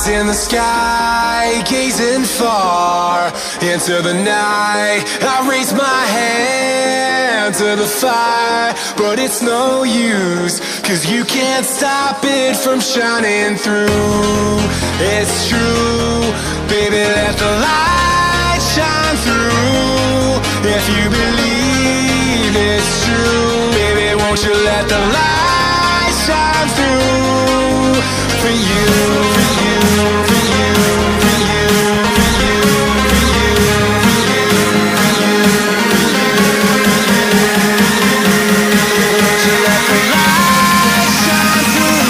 in the sky, gazing far into the night. I raise my hand to the fire, but it's no use, 'cause you can't stop it from shining through. It's true, baby, let the light shine through. If you believe it's true, baby, won't you let the light shine through for you, for you, for you, for you, for you, for you, for you, for you, won't you let the light shine through?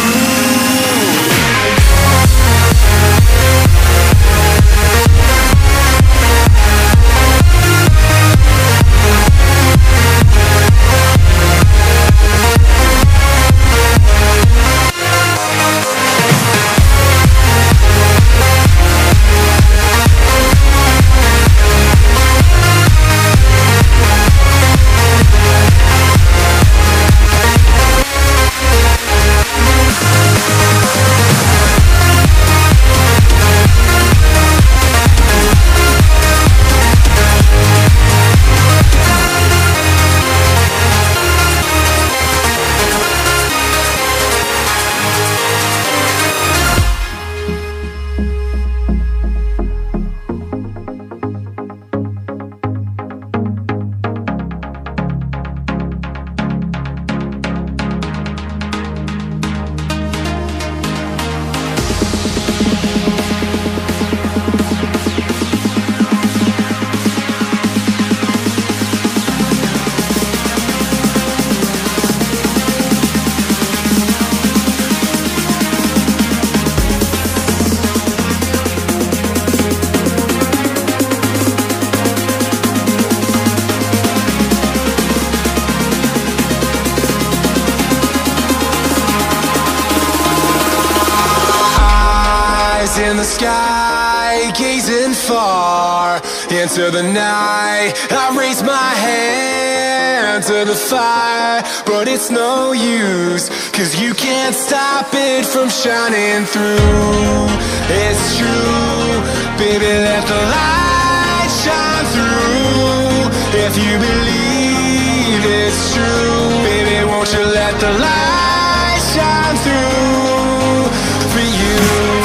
In the sky, gazing far into the night. I raise my hand to the fire, but it's no use, 'cause you can't stop it from shining through. It's true, baby, let the light shine through. If you believe it's true, baby, won't you let the light shine through for you,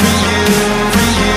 for you.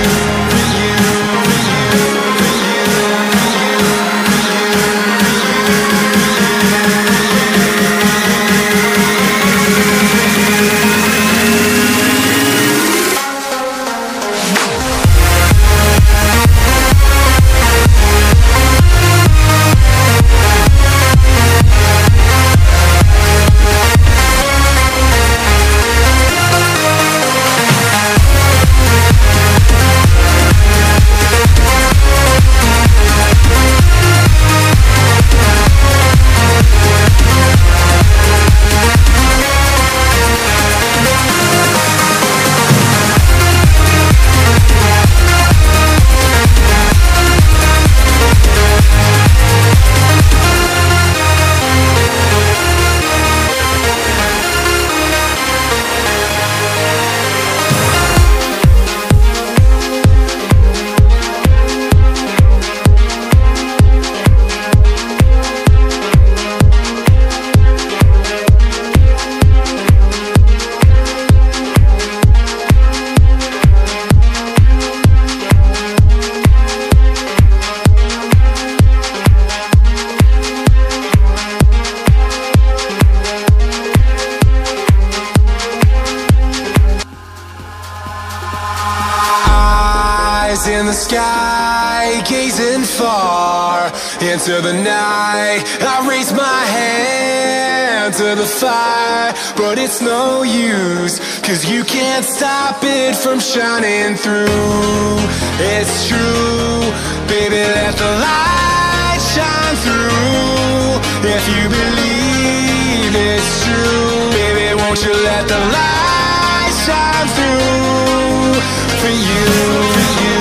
In the sky, gazing far into the night. I raise my hand to the fire, but it's no use, 'cause you can't stop it from shining through. It's true, baby, let the light shine through. If you believe it's true, baby, won't you let the light shine through for you, for you,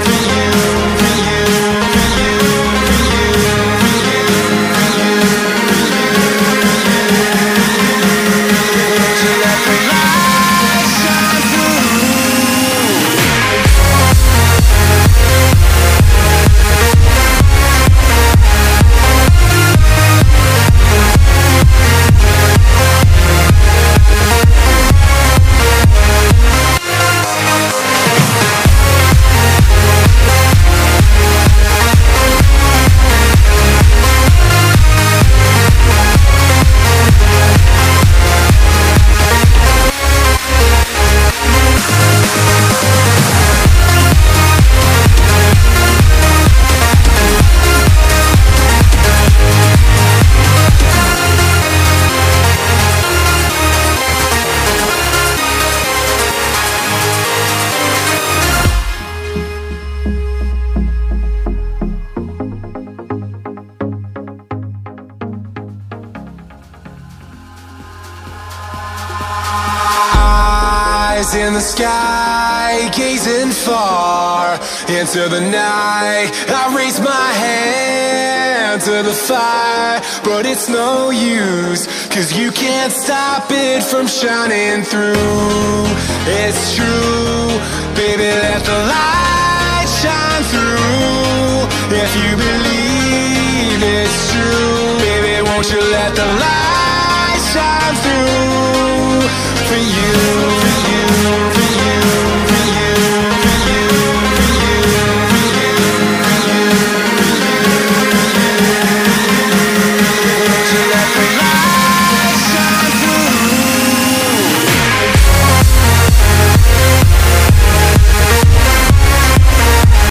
for you, for you, for you, for you, for you, for you, won't you let the light shine through? eyes in the sky, gazing far into the night. I raise my hand to the fire, but it's no use, 'cause you can't stop it from shining through. It's true, baby, let the light shine through. If you believe it's true, baby, won't you let the light shine through for you?